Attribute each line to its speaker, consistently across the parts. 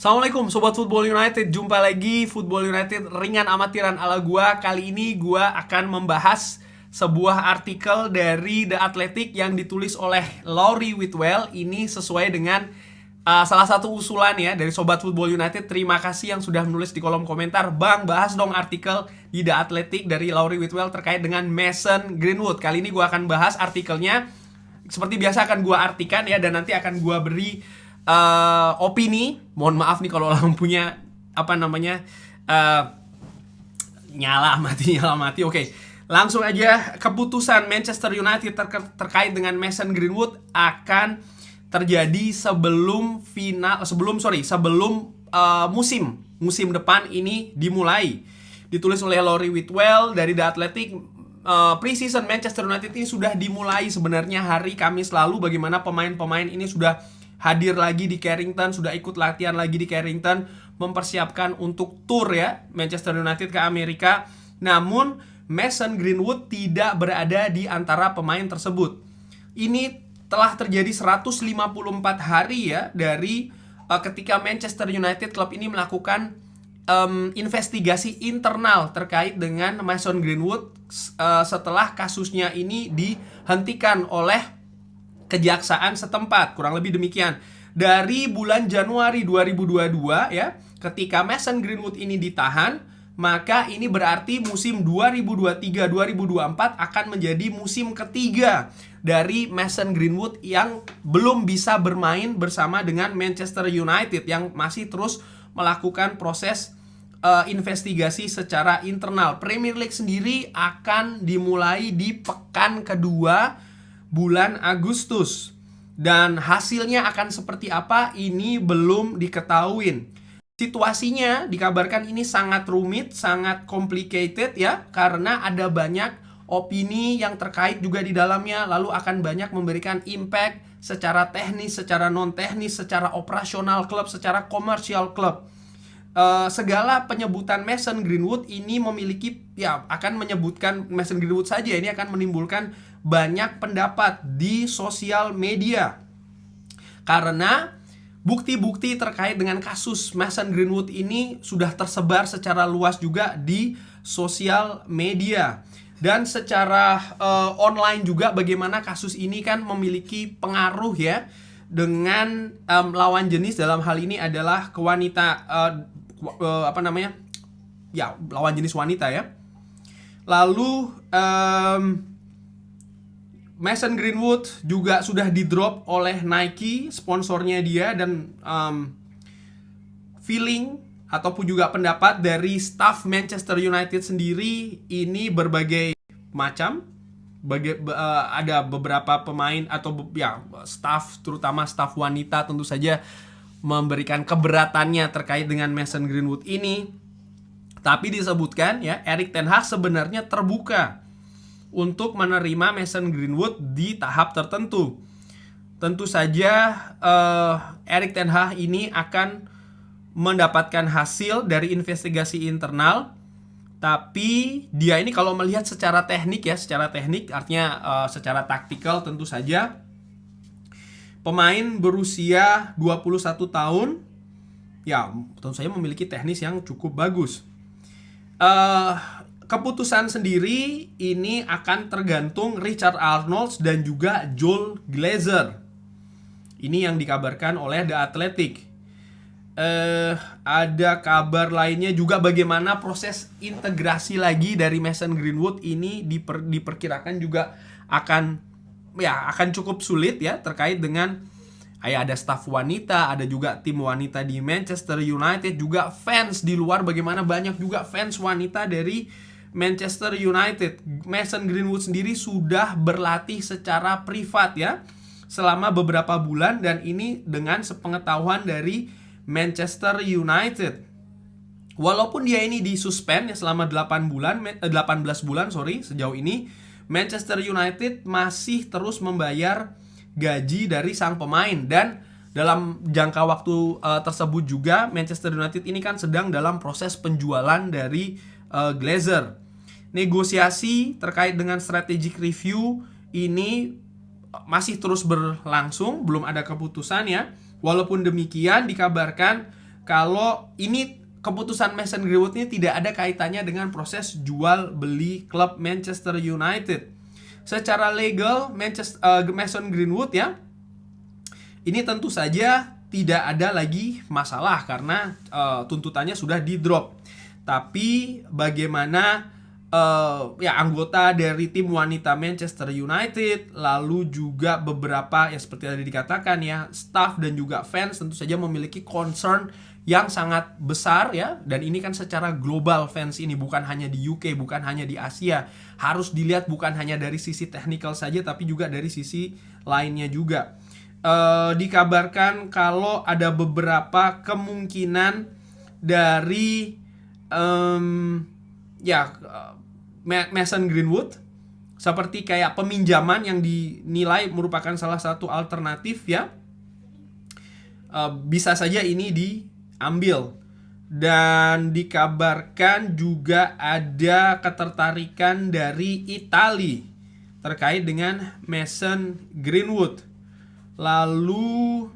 Speaker 1: Assalamualaikum Sobat Football United. Jumpa lagi Football United ringan amatiran ala gua. Kali ini gua akan membahas sebuah artikel dari The Athletic yang ditulis oleh Laurie Whitwell. Ini sesuai dengan salah satu usulan ya dari Sobat Football United. Terima kasih yang sudah menulis di kolom komentar. Bang, bahas dong artikel di The Athletic dari Laurie Whitwell terkait dengan Mason Greenwood. Kali ini gua akan bahas artikelnya. Seperti biasa akan gua artikan ya, dan nanti akan gua beri opini. Mohon maaf nih kalau lampunya nyala mati. Oke, langsung aja. Keputusan Manchester United terkait dengan Mason Greenwood akan terjadi sebelum musim depan ini dimulai. Ditulis oleh Laurie Whitwell dari The Athletic. Pre-season Manchester United ini sudah dimulai sebenarnya hari Kamis lalu. Bagaimana pemain-pemain ini sudah hadir lagi di Carrington, sudah ikut latihan lagi di Carrington, mempersiapkan untuk tour ya Manchester United ke Amerika. Namun Mason Greenwood tidak berada di antara pemain tersebut. Ini telah terjadi 154 hari ya dari ketika Manchester United klub ini melakukan investigasi internal terkait dengan Mason Greenwood setelah kasusnya ini dihentikan oleh kejaksaan setempat, kurang lebih demikian. Dari bulan Januari 2022 ya, ketika Mason Greenwood ini ditahan, maka ini berarti musim 2023-2024 akan menjadi musim ketiga dari Mason Greenwood yang belum bisa bermain bersama dengan Manchester United, yang masih terus melakukan proses investigasi secara internal. Premier League sendiri akan dimulai di pekan kedua bulan Agustus, dan hasilnya akan seperti apa ini belum diketahui. Situasinya dikabarkan ini sangat rumit, sangat complicated ya, karena ada banyak opini yang terkait juga di dalamnya, lalu akan banyak memberikan impact secara teknis, secara non teknis, secara operasional klub, secara komersial klub. Segala penyebutan Mason Greenwood ini memiliki akan menyebutkan Mason Greenwood saja, ini akan menimbulkan banyak pendapat di sosial media, karena bukti-bukti terkait dengan kasus Mason Greenwood ini sudah tersebar secara luas juga di sosial media. Dan secara online juga, bagaimana kasus ini kan memiliki pengaruh ya dengan lawan jenis, dalam hal ini adalah lawan jenis wanita ya. Lalu Mason Greenwood juga sudah di-drop oleh Nike, sponsornya dia, dan feeling ataupun juga pendapat dari staff Manchester United sendiri ini berbagai macam. Ada beberapa pemain atau staff, terutama staff wanita tentu saja memberikan keberatannya terkait dengan Mason Greenwood ini. Tapi disebutkan ya, Erik ten Hag sebenarnya terbuka untuk menerima Mason Greenwood di tahap tertentu. Tentu saja Erik ten Hag ini akan mendapatkan hasil dari investigasi internal. Tapi dia ini kalau melihat secara teknik artinya secara taktikal, tentu saja pemain berusia 21 tahun ya tentu saja memiliki teknis yang cukup bagus. Keputusan sendiri ini akan tergantung Richard Arnold dan juga Joel Glazer. Ini yang dikabarkan oleh The Athletic. Ada kabar lainnya juga bagaimana proses integrasi lagi dari Mason Greenwood ini diperkirakan juga akan cukup sulit ya, terkait dengan ada staf wanita, ada juga tim wanita di Manchester United, juga fans di luar, bagaimana banyak juga fans wanita dari Manchester United. Mason Greenwood sendiri sudah berlatih secara privat ya selama beberapa bulan, dan ini dengan sepengetahuan dari Manchester United. Walaupun dia ini disuspend ya selama 18 bulan sejauh ini, Manchester United masih terus membayar gaji dari sang pemain, dan dalam jangka waktu tersebut juga Manchester United ini kan sedang dalam proses penjualan dari Glazer. Negosiasi terkait dengan strategic review ini masih terus berlangsung, belum ada keputusan ya. Walaupun demikian, dikabarkan kalau ini keputusan Mason Greenwood ini tidak ada kaitannya dengan proses jual beli klub Manchester United. Secara legal Mason Greenwood ya, ini tentu saja tidak ada lagi masalah karena tuntutannya sudah di-drop. Tapi bagaimana anggota dari tim wanita Manchester United, lalu juga beberapa ya seperti tadi dikatakan ya, staff dan juga fans tentu saja memiliki concern yang sangat besar ya, dan ini kan secara global fans ini, bukan hanya di UK, bukan hanya di Asia. Harus dilihat bukan hanya dari sisi technical saja tapi juga dari sisi lainnya juga. Dikabarkan kalau ada beberapa kemungkinan dari Mason Greenwood seperti kayak peminjaman yang dinilai merupakan salah satu alternatif ya, bisa saja ini diambil. Dan dikabarkan juga ada ketertarikan dari Italia terkait dengan Mason Greenwood. Lalu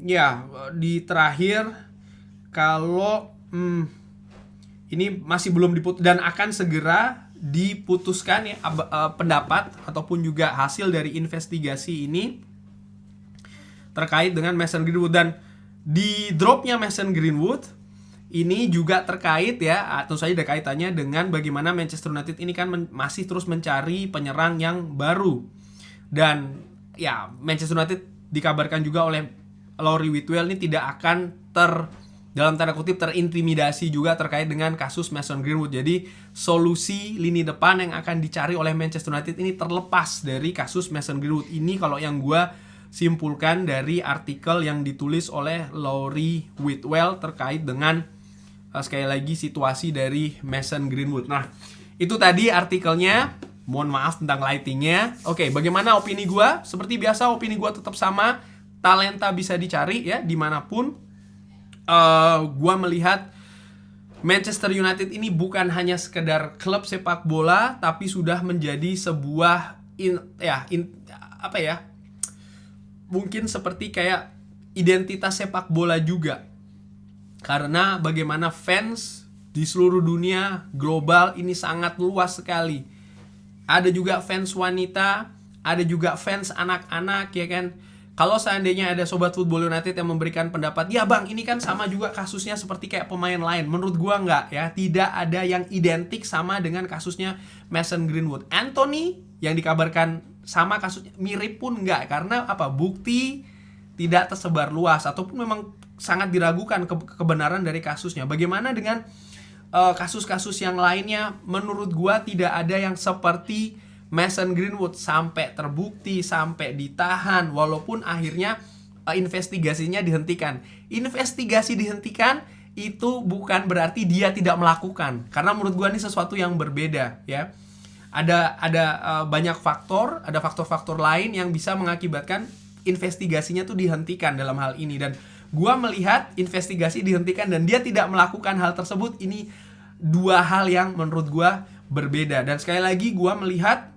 Speaker 1: ya di terakhir kalau ini masih belum diputus dan akan segera diputuskan ya pendapat ataupun juga hasil dari investigasi ini terkait dengan Mason Greenwood. Dan di dropnya Mason Greenwood ini juga terkait ya, tentu saja ada kaitannya dengan bagaimana Manchester United ini kan masih terus mencari penyerang yang baru. Dan ya Manchester United dikabarkan juga oleh Laurie Whitwell ini tidak akan dalam tanda kutip terintimidasi juga terkait dengan kasus Mason Greenwood. Jadi solusi lini depan yang akan dicari oleh Manchester United ini terlepas dari kasus Mason Greenwood ini, kalau yang gue simpulkan dari artikel yang ditulis oleh Laurie Whitwell terkait dengan sekali lagi situasi dari Mason Greenwood. Nah, itu tadi artikelnya. Mohon maaf tentang lightingnya. Oke, bagaimana opini gue? Seperti biasa opini gue tetap sama. Talenta bisa dicari ya dimanapun. Gue melihat Manchester United ini bukan hanya sekedar klub sepak bola, tapi sudah menjadi sebuah mungkin seperti kayak identitas sepak bola juga. Karena bagaimana fans di seluruh dunia global ini sangat luas sekali. Ada juga fans wanita, ada juga fans anak-anak ya kan. Kalau seandainya ada Sobat Football United yang memberikan pendapat, ya bang ini kan sama juga kasusnya seperti kayak pemain lain. Menurut gua enggak ya, tidak ada yang identik sama dengan kasusnya Mason Greenwood. Anthony yang dikabarkan sama kasusnya, mirip pun enggak. Karena apa? Bukti tidak tersebar luas ataupun memang sangat diragukan kebenaran dari kasusnya. Bagaimana dengan kasus-kasus yang lainnya? Menurut gua tidak ada yang seperti Mason Greenwood sampai terbukti, sampai ditahan, walaupun akhirnya investigasinya dihentikan. Investigasi dihentikan itu bukan berarti dia tidak melakukan, karena menurut gua ini sesuatu yang berbeda ya. Ada banyak faktor, ada faktor-faktor lain yang bisa mengakibatkan investigasinya tuh dihentikan dalam hal ini. Dan gua melihat investigasi dihentikan dan dia tidak melakukan hal tersebut, ini dua hal yang menurut gua berbeda. Dan sekali lagi gua melihat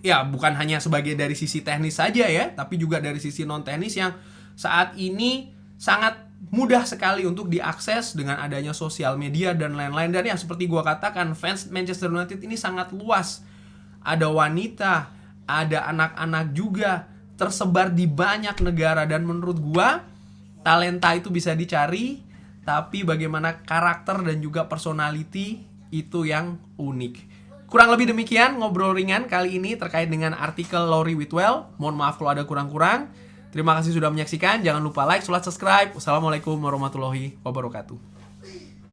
Speaker 1: ya bukan hanya sebagai dari sisi teknis saja ya, tapi juga dari sisi non teknis yang saat ini sangat mudah sekali untuk diakses dengan adanya sosial media dan lain-lain. Dan yang seperti gua katakan, fans Manchester United ini sangat luas. Ada wanita, ada anak-anak juga, tersebar di banyak negara. Dan menurut gua talenta itu bisa dicari, tapi bagaimana karakter dan juga personality itu yang unik. Kurang lebih demikian ngobrol ringan kali ini terkait dengan artikel Laurie Whitwell. Mohon maaf kalau ada kurang-kurang. Terima kasih sudah menyaksikan. Jangan lupa like, subscribe. Wassalamualaikum warahmatullahi wabarakatuh.